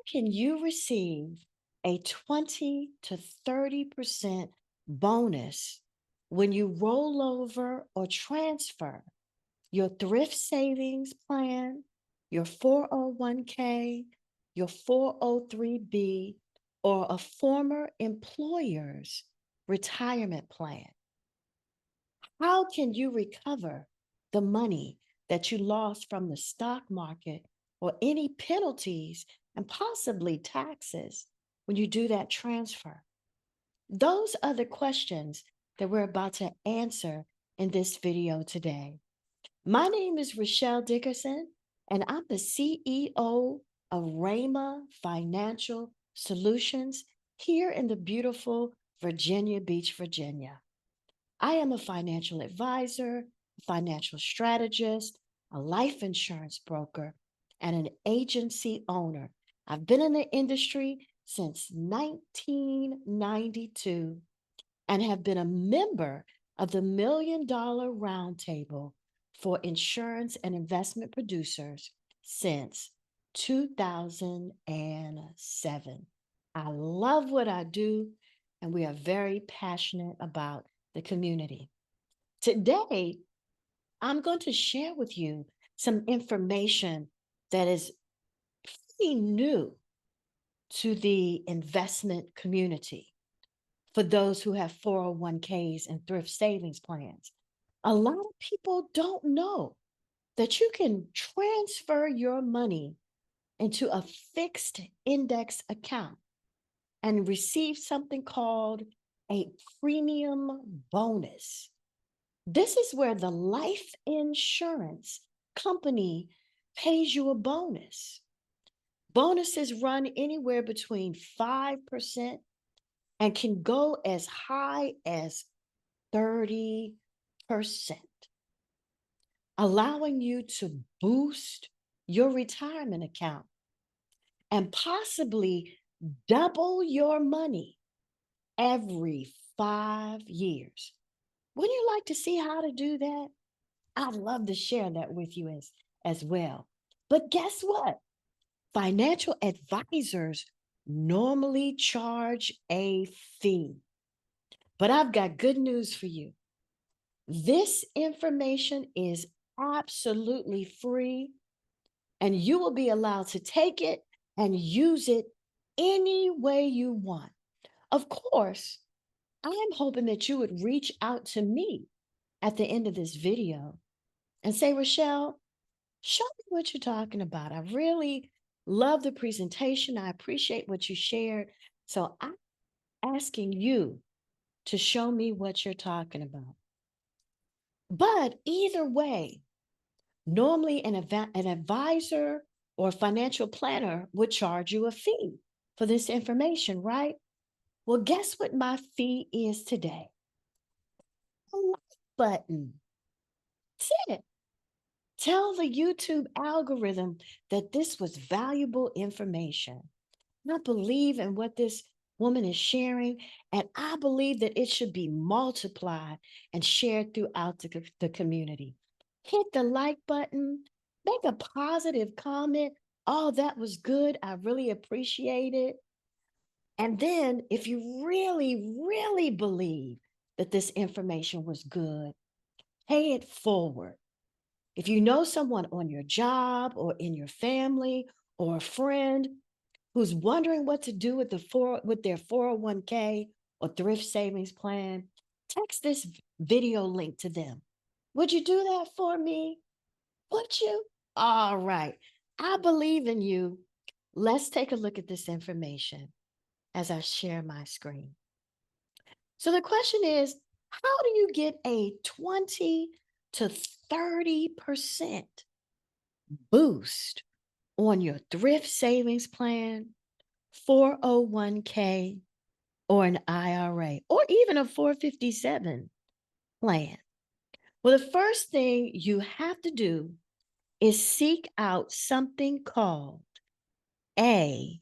can you receive a 20 to 30% bonus when you roll over or transfer your thrift savings plan, your 401k, your 403b, or a former employer's retirement plan? How can you recover the money that you lost from the stock market or any penalties and possibly taxes when you do that transfer? Those are the questions that we're about to answer in this video today. My name is Rochelle Dickerson, and I'm the CEO of Rama Financial Solutions here in the beautiful Virginia Beach, Virginia. I am a financial advisor, a financial strategist, a life insurance broker, and an agency owner. I've been in the industry since 1992 and have been a member of the $1 Million Roundtable for insurance and investment producers since 2007. I love what I do, and we are very passionate about the community. Today, I'm going to share with you some information that is pretty new to the investment community for those who have 401ks and thrift savings plans. A lot of people don't know that you can transfer your money into a fixed index account and receive something called a premium bonus. This is where the life insurance company pays you a bonus. Bonuses run anywhere between 5% and can go as high as 30%, allowing you to boost your retirement account and possibly double your money every 5 years. Wouldn't you like to see how to do that? I'd love to share that with you as well. But guess what? Financial advisors normally charge a fee. But I've got good news for you. This information is absolutely free, and you will be allowed to take it and use it any way you want. Of course, I'm hoping that you would reach out to me at the end of this video and say, Rochelle, show me what you're talking about. I really love the presentation. I appreciate what you shared. So I'm asking you to show me what you're talking about. But either way, normally an advisor or financial planner would charge you a fee for this information, right? Well, guess what my fee is today? A like button. That's it. Tell the YouTube algorithm that this was valuable information. I believe in what this woman is sharing, and I believe that it should be multiplied and shared throughout the community. Hit the like button, make a positive comment. Oh, that was good. I really appreciate it. And then, if you really, really believe that this information was good, pay it forward. If you know someone on your job or in your family or a friend who's wondering what to do with their 401k or thrift savings plan, text this video link to them. Would you do that for me? Would you? All right. I believe in you. Let's take a look at this information as I share my screen. So the question is, how do you get a 20 to 30% boost on your thrift savings plan, 401k, or an IRA, or even a 457 plan? Well, the first thing you have to do is seek out something called a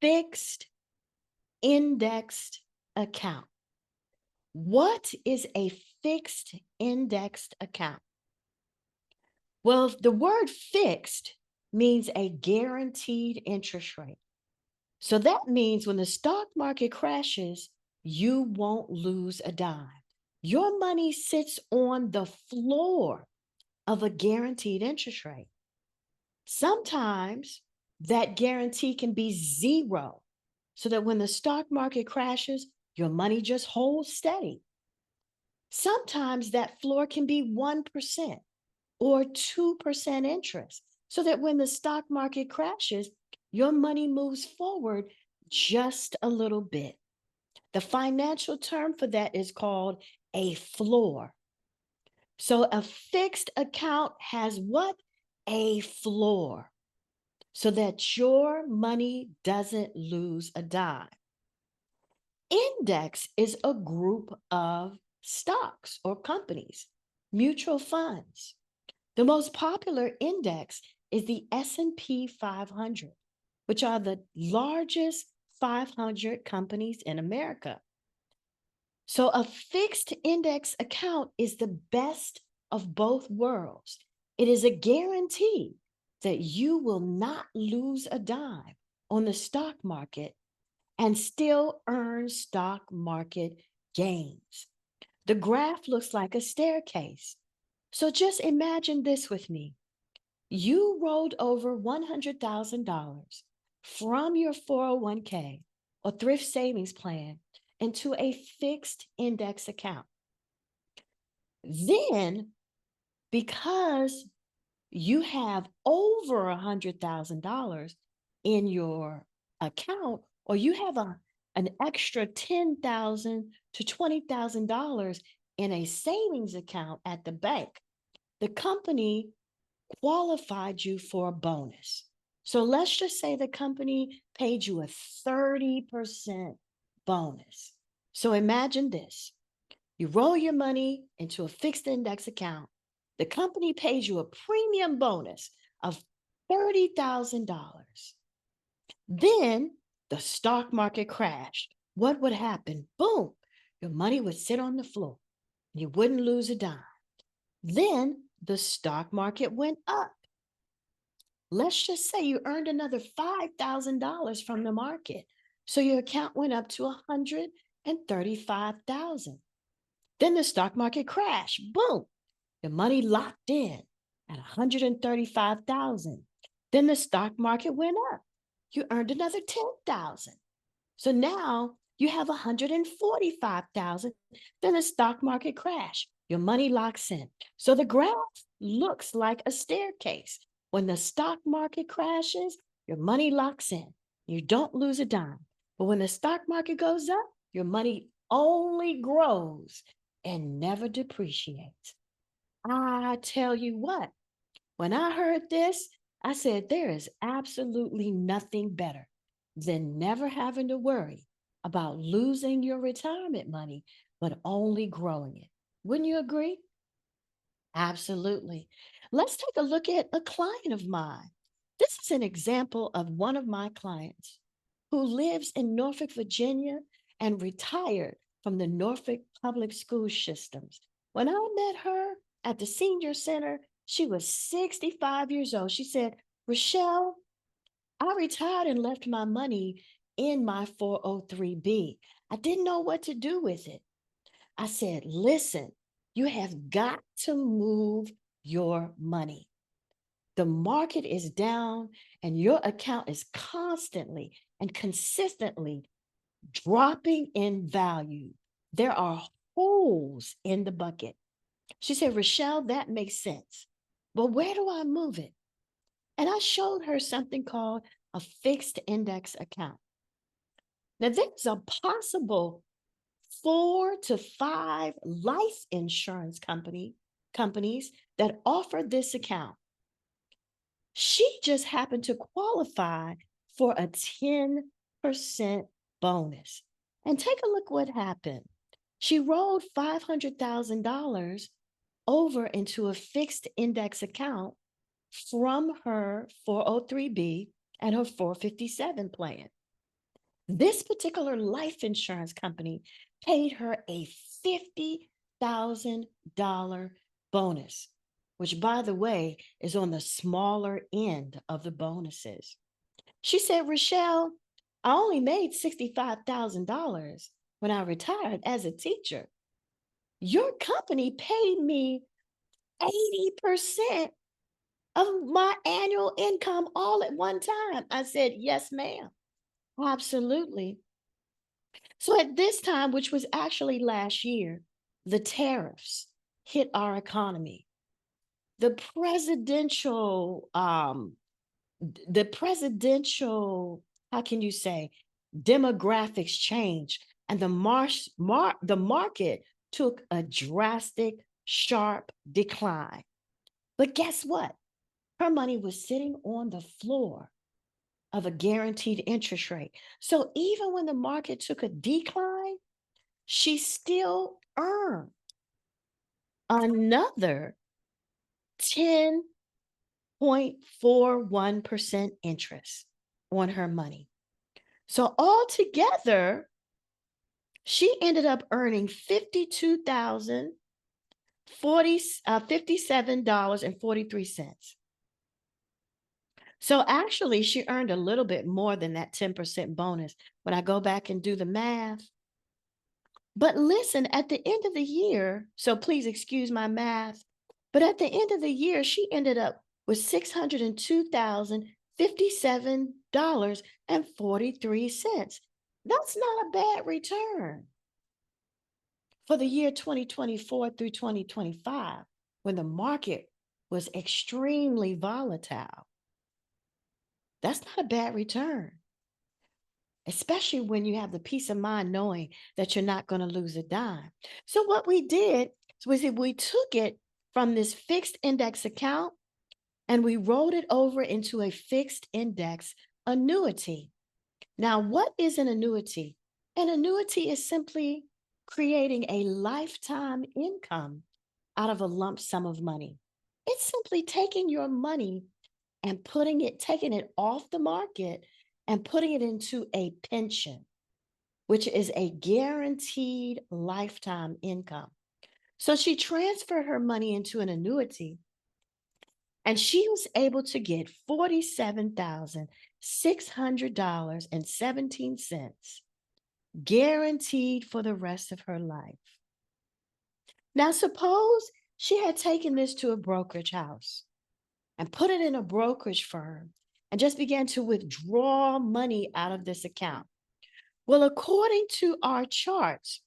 fixed indexed account. What is a fixed indexed account? Well, the word fixed means a guaranteed interest rate. So that means when the stock market crashes, you won't lose a dime. Your money sits on the floor of a guaranteed interest rate. Sometimes that guarantee can be zero, so that when the stock market crashes, your money just holds steady. Sometimes that floor can be 1% or 2% interest, so that when the stock market crashes, your money moves forward just a little bit. The financial term for that is called a floor. So a fixed account has what? A floor, so that your money doesn't lose a dime. Index is a group of stocks or companies, mutual funds. The most popular index is the S&P 500, which are the largest 500 companies in America. So a fixed index account is the best of both worlds. It is a guarantee that you will not lose a dime on the stock market and still earn stock market gains. The graph looks like a staircase. So just imagine this with me. You rolled over $100,000 from your 401k or thrift savings plan into a fixed index account. Then, because you have over $100,000 in your account, or you have an extra $10,000 to $20,000 in a savings account at the bank, the company qualified you for a bonus. So let's just say the company paid you a 30% bonus. So imagine this. You roll your money into a fixed index account. The company pays you a premium bonus of $30,000. Then the stock market crashed. What would happen? Boom, your money would sit on the floor. You wouldn't lose a dime. Then the stock market went up. Let's just say you earned another $5,000 from the market. So your account went up to $135,000. Then the stock market crashed. Boom. Your money locked in at $135,000. Then the stock market went up. You earned another $10,000. So now you have $145,000. Then the stock market crashed. Your money locks in. So the graph looks like a staircase. When the stock market crashes, your money locks in. You don't lose a dime. But when the stock market goes up, your money only grows and never depreciates. I tell you what, when I heard this, I said, there is absolutely nothing better than never having to worry about losing your retirement money, but only growing it. Wouldn't you agree? Absolutely. Let's take a look at a client of mine. This is an example of one of my clients who lives in Norfolk, Virginia, and retired from the Norfolk public school systems. When I met her at the senior center, she was 65 years old. She said, Rochelle, I retired and left my money in my 403B. I didn't know what to do with it. I said, listen, you have got to move your money. The market is down and your account is constantly and consistently dropping in value. There are holes in the bucket. She said, Rochelle, that makes sense. But where do I move it? And I showed her something called a fixed index account. Now, there's a possible 4 to 5 life insurance companies that offer this account. She just happened to qualify for a 10% bonus. And take a look what happened. She rolled $500,000 over into a fixed index account from her 403B and her 457 plan. This particular life insurance company paid her a $50,000 bonus. which, by the way, is on the smaller end of the bonuses. She said, Rochelle, I only made $65,000 when I retired as a teacher. Your company paid me 80% of my annual income all at one time. I said, yes, ma'am. Absolutely. So at this time, which was actually last year, the tariffs hit our economy. The presidential, how can you say, demographics changed, and the market took a drastic, sharp decline. But guess what? Her money was sitting on the floor of a guaranteed interest rate. So even when the market took a decline, she still earned another 10.41% interest on her money. So altogether, she ended up earning $57.43. So actually, she earned a little bit more than that 10% bonus when I go back and do the math. But listen, at the end of the year, so please excuse my math, but at the end of the year, she ended up with $602,057.43. That's not a bad return for the year 2024 through 2025, when the market was extremely volatile. That's not a bad return, especially when you have the peace of mind knowing that you're not going to lose a dime. So what we did was we took it from this fixed index account and we rolled it over into a fixed index annuity. Now, what is an annuity? An annuity is simply creating a lifetime income out of a lump sum of money. It's simply taking your money and taking it off the market and putting it into a pension, which is a guaranteed lifetime income. So she transferred her money into an annuity and she was able to get $47,600.17 guaranteed for the rest of her life. Now, suppose she had taken this to a brokerage house and put it in a brokerage firm and just began to withdraw money out of this account. Well, according to our charts,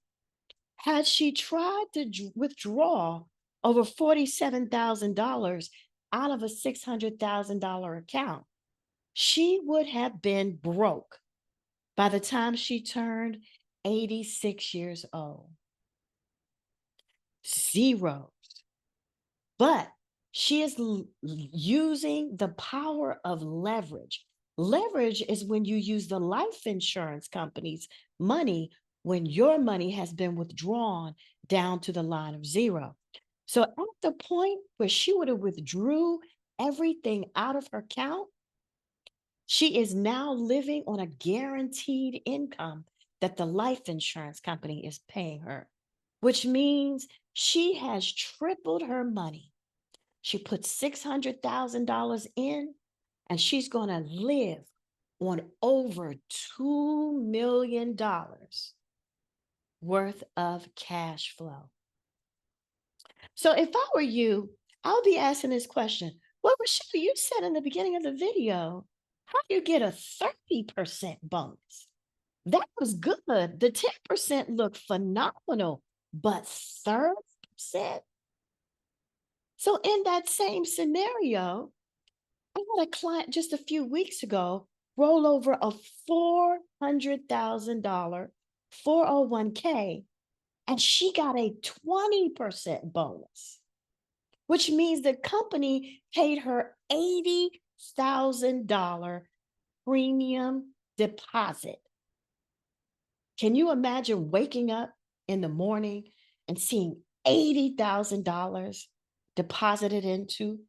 had she tried to withdraw over $47,000 out of a $600,000 account, she would have been broke by the time she turned 86 years old. Zero. But she is using the power of leverage. Leverage is when you use the life insurance company's money when your money has been withdrawn down to the line of zero. So at the point where she would have withdrew everything out of her account, she is now living on a guaranteed income that the life insurance company is paying her, which means she has tripled her money. She put $600,000 in, and she's going to live on over $2 million worth of cash flow. So if I were you, I would be asking this question. Well, Rochelle, you said in the beginning of the video, how do you get a 30% bonus? That was good. The 10% looked phenomenal, but 30%? So in that same scenario, I had a client just a few weeks ago roll over a $400,000 401k, and she got a 20% bonus, which means the company paid her $80,000 premium deposit. Can you imagine waking up in the morning and seeing $80,000 deposited into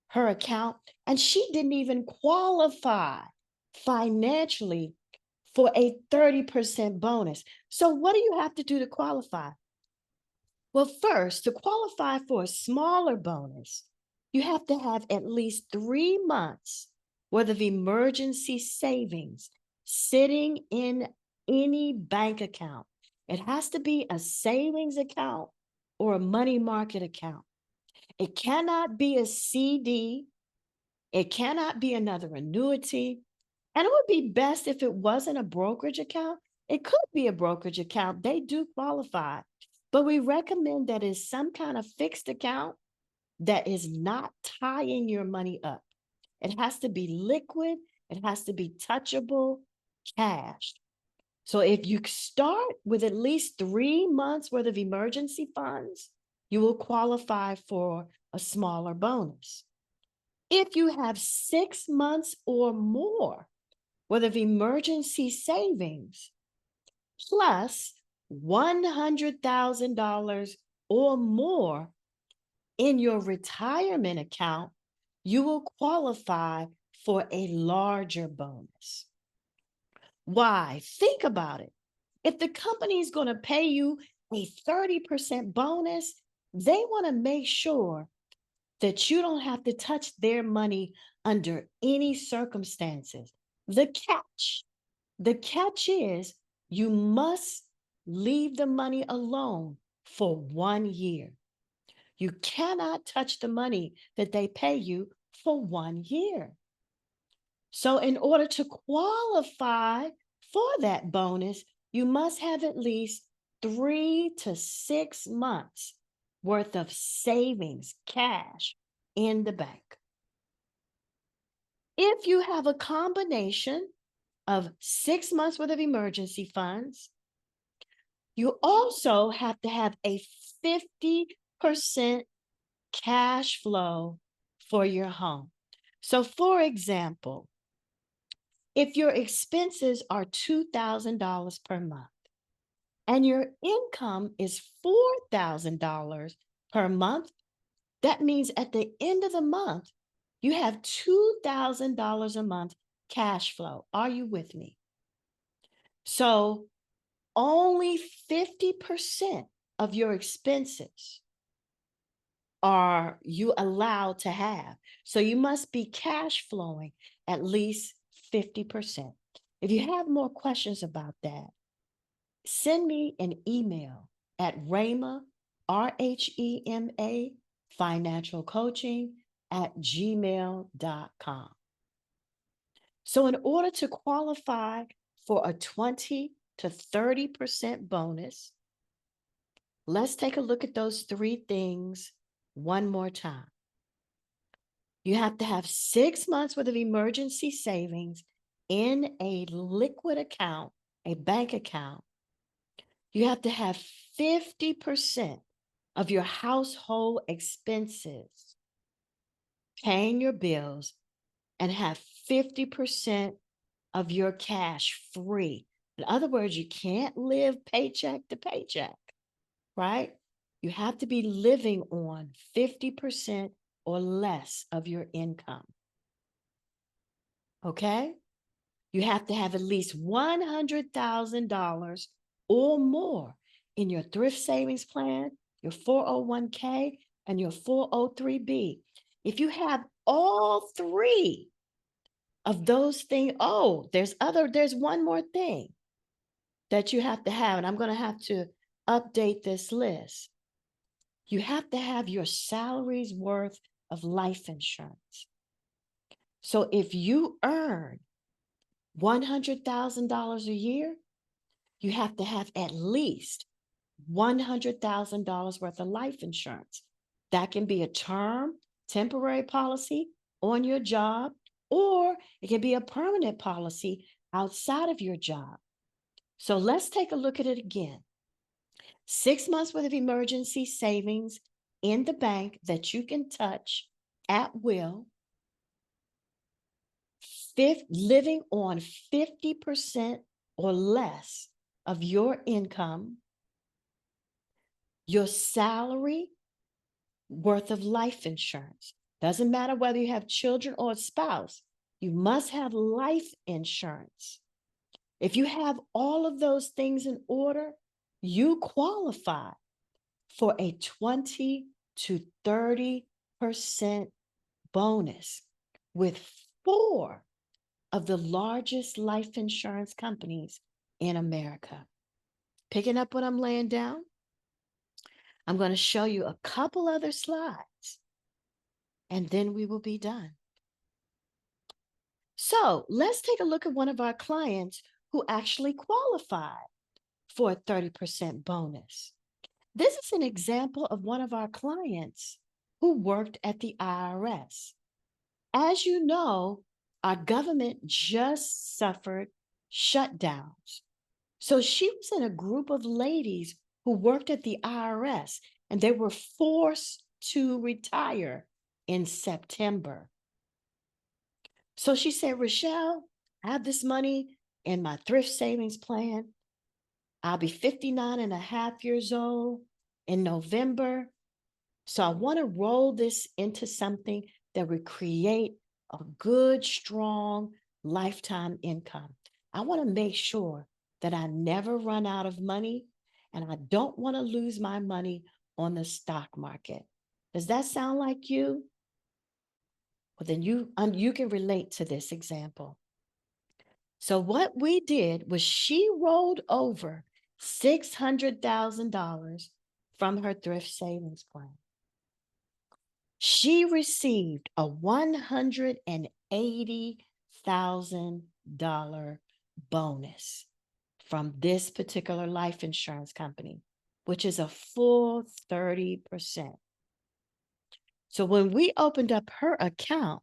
her account? And she didn't even qualify financially for a 30% bonus. So, what do you have to do to qualify? Well, first, to qualify for a smaller bonus, You have to have at least 3 months worth of emergency savings sitting in any bank account. It has to be a savings account or a money market account. It cannot be a CD. It cannot be another annuity. And it would be best if it wasn't a brokerage account. It could be a brokerage account. They do qualify. But we recommend that it's some kind of fixed account that is not tying your money up. It has to be liquid, it has to be touchable cash. So if you start with at least 3 months worth of emergency funds, you will qualify for a smaller bonus. If you have 6 months or more worth of emergency savings, plus $100,000 or more in your retirement account, you will qualify for a larger bonus. Why? Think about it. If the company is going to pay you a 30% bonus, they want to make sure that you don't have to touch their money under any circumstances. The catch is you must leave the money alone for 1 year. You cannot touch the money that they pay you for 1 year. So, in order to qualify for that bonus, you must have at least 3 to 6 months worth of savings, cash in the bank. If you have a combination of 6 months worth of emergency funds, you also have to have a 50% cash flow for your home. So, for example, if your expenses are $2,000 per month and your income is $4,000 per month, that means at the end of the month, you have $2,000 a month cash flow. Are you with me? So only 50% of your expenses are you allowed to have. So you must be cash flowing at least 50%. If you have more questions about that, send me an email at Rhema, RHEMA, financial coaching @gmail.com. So, in order to qualify for a 20 to 30% bonus, let's take a look at those 3 things one more time. You have to have 6 months worth of emergency savings in a liquid account, a bank account. You have to have 50% of your household expenses paying your bills and have 50% of your cash free. In other words, you can't live paycheck to paycheck, right? You have to be living on 50% or less of your income. Okay? You have to have at least $100,000 or more in your thrift savings plan, your 401k, and your 403b. If you have all 3 of those things, there's one more thing that you have to have, and I'm going to have to update this list. You have to have your salary's worth of life insurance. So if you earn $100,000 a year, you have to have at least $100,000 worth of life insurance. That can be a term, temporary policy on your job, or it can be a permanent policy outside of your job. So let's take a look at it again. 6 months worth of emergency savings in the bank that you can touch at will. Living on 50% or less of your income, your salary worth of life insurance. Doesn't matter whether you have children or a spouse, you must have life insurance. If you have all of those things in order, you qualify for a 20 to 30% bonus with 4 of the largest life insurance companies in America. Picking up what I'm laying down, I'm going to show you a couple other slides, and then we will be done. So let's take a look at one of our clients who actually qualified for a 30% bonus. This is an example of one of our clients who worked at the IRS. As you know, our government just suffered shutdowns. So she was in a group of ladies who worked at the IRS, and they were forced to retire in September. So she said, Rochelle, I have this money in my thrift savings plan. I'll be 59 and a half years old in November. So I want to roll this into something that would create a good, strong lifetime income. I want to make sure that I never run out of money, and I don't want to lose my money on the stock market. Does that sound like you? Well, then you can relate to this example. So what we did was she rolled over $600,000 from her thrift savings plan. She received a $180,000 bonus from this particular life insurance company, which is a full 30%. So when we opened up her account,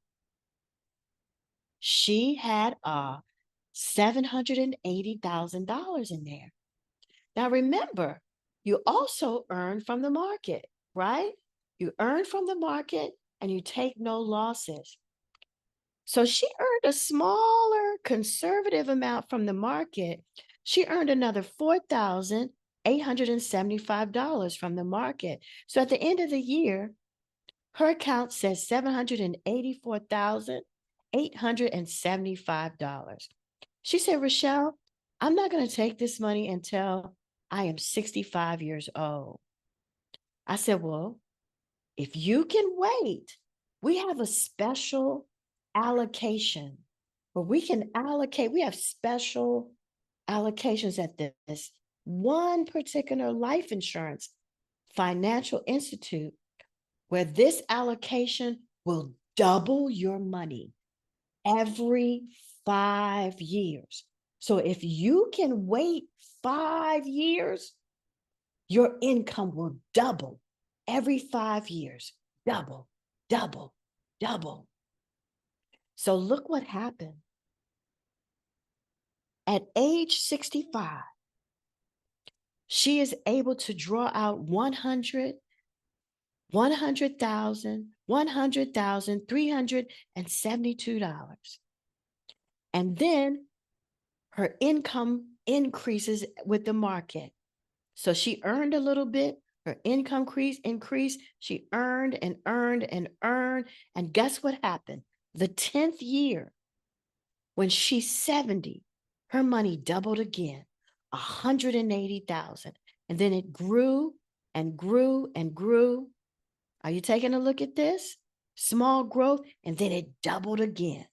she had $780,000 in there. Now remember, you also earn from the market, right? You earn from the market and you take no losses. So she earned a smaller conservative amount from the market. She earned another $4,875 from the market. So at the end of the year, her account says $784,875. She said, Rochelle, I'm not going to take this money until I am 65 years old. I said, well, if you can wait, we have a special allocation where we can allocate, we have special allocations at this one particular life insurance financial institute where this allocation will double your money every 5 years. So if you can wait 5 years, your income will double every 5 years. Double, double, double. So look what happened. At age 65, she is able to draw out 100,000, 372. And then her income increases with the market. So she earned a little bit, her income increased, she earned and earned and earned. And guess what happened? The 10th year, when she's 70, her money doubled again, 180,000. And then it grew and grew and grew. Are you taking a look at this? Small growth, and then it doubled again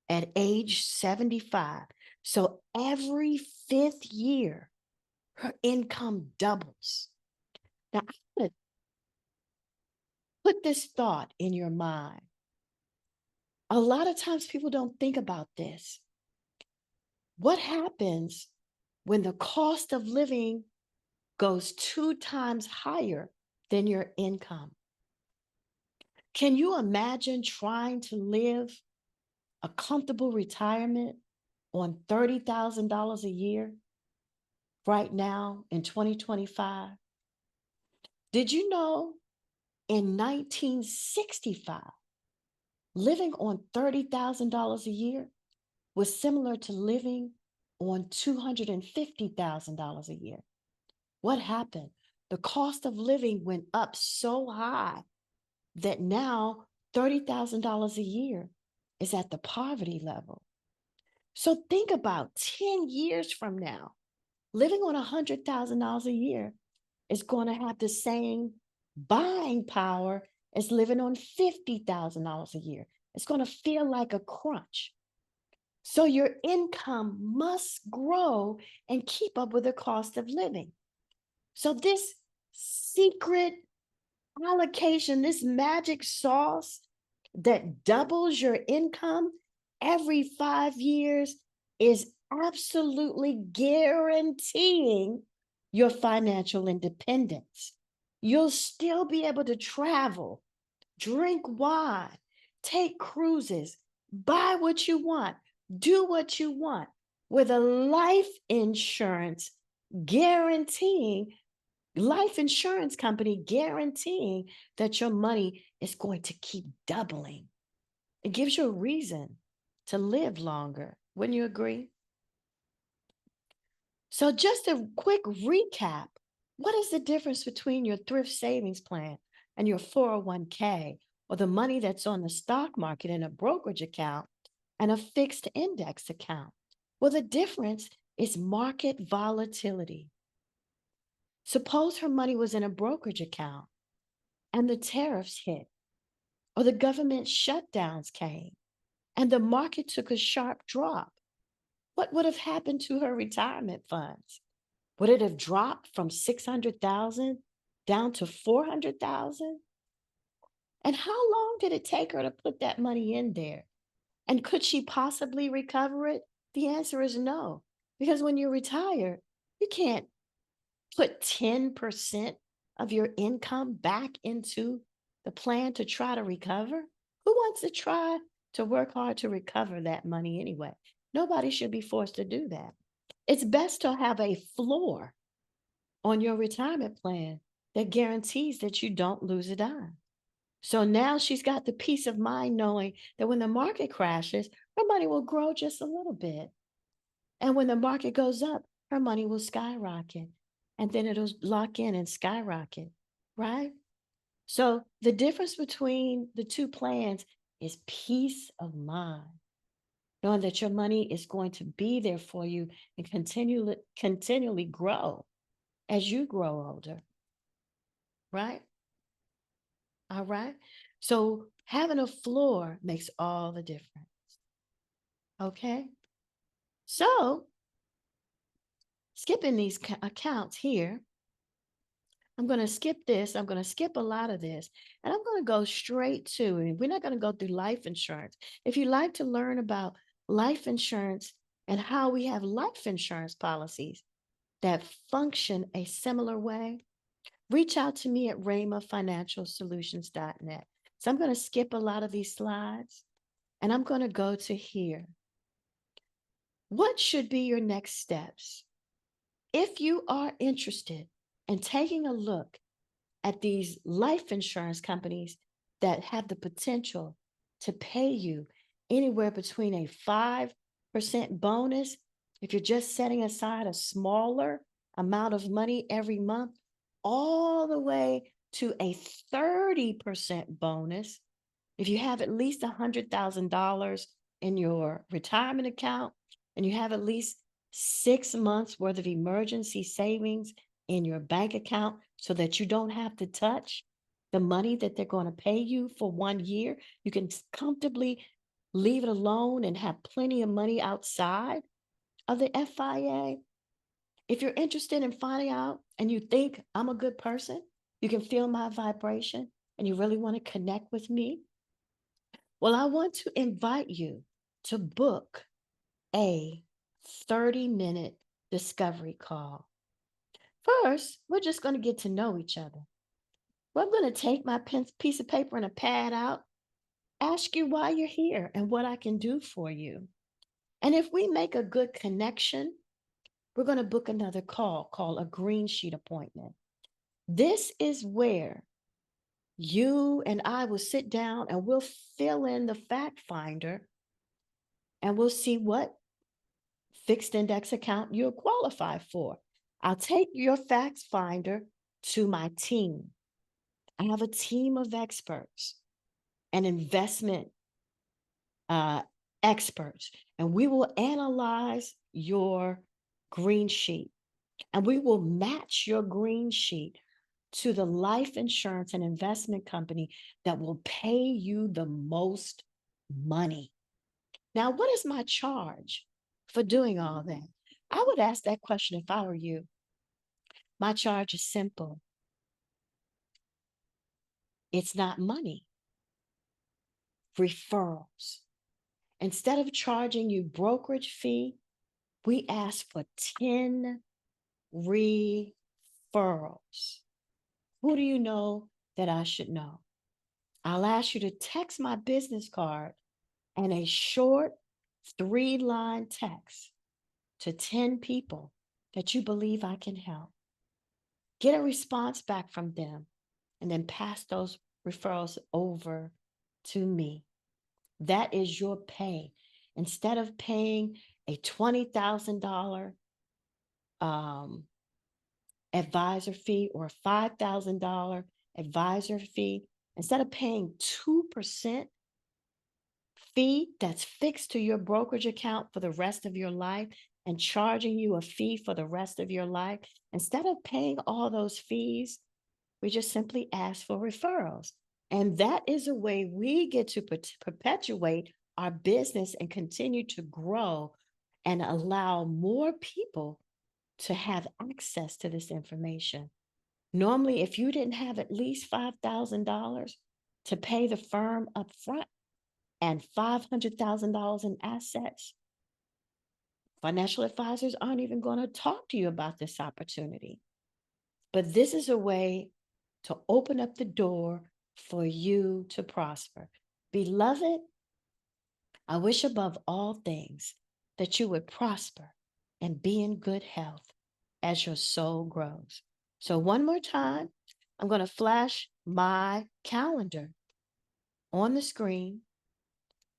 at age 75. So every 5th year, her income doubles. Now, I'm going to put this thought in your mind. A lot of times people don't think about this. What happens when the cost of living goes 2 times higher than your income? Can you imagine trying to live a comfortable retirement on $30,000 a year right now in 2025? Did you know in 1965, living on $30,000 a year was similar to living on $250,000 a year? What happened? The cost of living went up so high that now $30,000 a year is at the poverty level. So think about 10 years from now, living on $100,000 a year is going to have the same buying power is living on $50,000 a year. It's going to feel like a crunch. So your income must grow and keep up with the cost of living. So this secret allocation, this magic sauce that doubles your income every 5 years is absolutely guaranteeing your financial independence. You'll still be able to travel, drink wine, take cruises, buy what you want, do what you want with a life insurance guaranteeing life insurance company guaranteeing that your money is going to keep doubling. It gives you a reason to live longer. Wouldn't you agree? So, just a quick recap, what is the difference between your thrift savings plan and your 401k, or the money that's on the stock market in a brokerage account and a fixed index account? Well, the difference is market volatility. Suppose her money was in a brokerage account and the tariffs hit, or the government shutdowns came, and the market took a sharp drop. What would have happened to her retirement funds? Would it have dropped from 600,000 down to 400,000? And how long did it take her to put that money in there? And could she possibly recover it? The answer is no, because when you retire, you can't put 10% of your income back into the plan to try to recover? Who wants to try to work hard to recover that money anyway? Nobody should be forced to do that. It's best to have a floor on your retirement plan that guarantees that you don't lose a dime. So now she's got the peace of mind knowing that when the market crashes, her money will grow just a little bit. And when the market goes up, her money will skyrocket. And then it'll lock in and skyrocket, right? So the difference between the two plans is peace of mind, knowing that your money is going to be there for you and continually grow as you grow older, right? All right. So having a floor makes all the difference. Okay. So skipping these accounts here, I'm going to skip this. I'm going to skip a lot of this. And I'm going to go straight to, and we're not going to go through life insurance. If you like to learn about life insurance and how we have life insurance policies that function a similar way, reach out to me at ramafinancialsolutions.net. So I'm going to skip a lot of these slides and I'm going to go to here. What should be your next steps? If you are interested in taking a look at these life insurance companies that have the potential to pay you anywhere between a 5% bonus, if you're just setting aside a smaller amount of money every month, all the way to a 30% bonus, if you have at least $100,000 in your retirement account and you have at least 6 months worth of emergency savings in your bank account so that you don't have to touch the money that they're going to pay you for 1 year, you can comfortably leave it alone and have plenty of money outside of the FIA. If you're interested in finding out and you think I'm a good person, you can feel my vibration and you really want to connect with me, well, I want to invite you to book a 30-minute discovery call. First, we're just going to get to know each other. Well, I'm going to take my piece of paper and a pad out, ask you why you're here and what I can do for you. And if we make a good connection, we're going to book another call called a green sheet appointment. This is where you and I will sit down and we'll fill in the fact finder and we'll see what fixed index account you'll qualify for. I'll take your fact finder to my team. I have a team of experts and investment experts, and we will analyze your green sheet and we will match your green sheet to the life insurance and investment company that will pay you the most money. Now, what is my charge for doing all that? I would ask that question if I were you. My charge is simple. It's not money, referrals. Instead of charging you brokerage fee, we ask for 10 referrals. Who do you know that I should know? I'll ask you to text my business card and a short 3-line text to 10 people that you believe I can help. Get a response back from them and then pass those referrals over to me. That is your pay. Instead of paying a $20,000 advisor fee or a $5,000 advisor fee, instead of paying 2% fee that's fixed to your brokerage account for the rest of your life and charging you a fee for the rest of your life, instead of paying all those fees, we just simply ask for referrals. And that is a way we get to perpetuate our business and continue to grow and allow more people to have access to this information. Normally, if you didn't have at least $5,000 to pay the firm up front and $500,000 in assets, financial advisors aren't even going to talk to you about this opportunity. But this is a way to open up the door for you to prosper. Beloved, I wish above all things that you would prosper and be in good health as your soul grows. So one more time, I'm going to flash my calendar on the screen.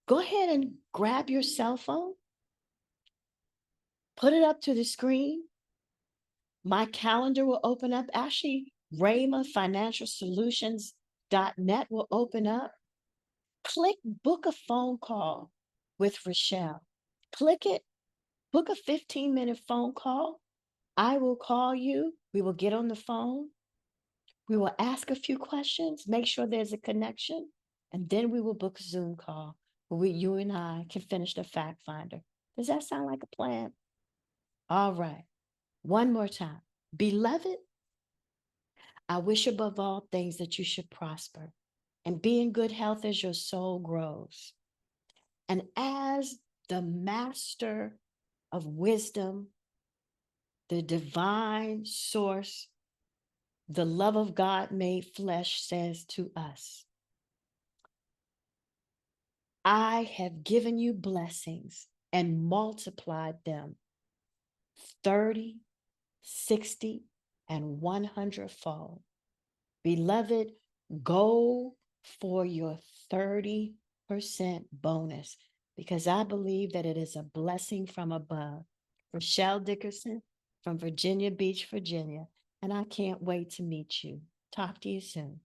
Go ahead and grab your cell phone, put it up to the screen. My calendar will open up. Actually, RaymaFinancialSolutions.net will open up. Click book a phone call with Rochelle. Click it, book a 15-minute phone call. I will call you. We will get on the phone. We will ask a few questions, make sure there's a connection, and then we will book a Zoom call where you and I can finish the fact finder. Does that sound like a plan? All right. One more time. Beloved, I wish above all things that you should prosper and be in good health as your soul grows. And as the master of wisdom, the divine source, the love of God made flesh says to us, I have given you blessings and multiplied them 30, 60, and 100-fold. Beloved, go for your 30% bonus because I believe that it is a blessing from above. Rochelle Dickerson from Virginia Beach, Virginia, and I can't wait to meet you. Talk to you soon.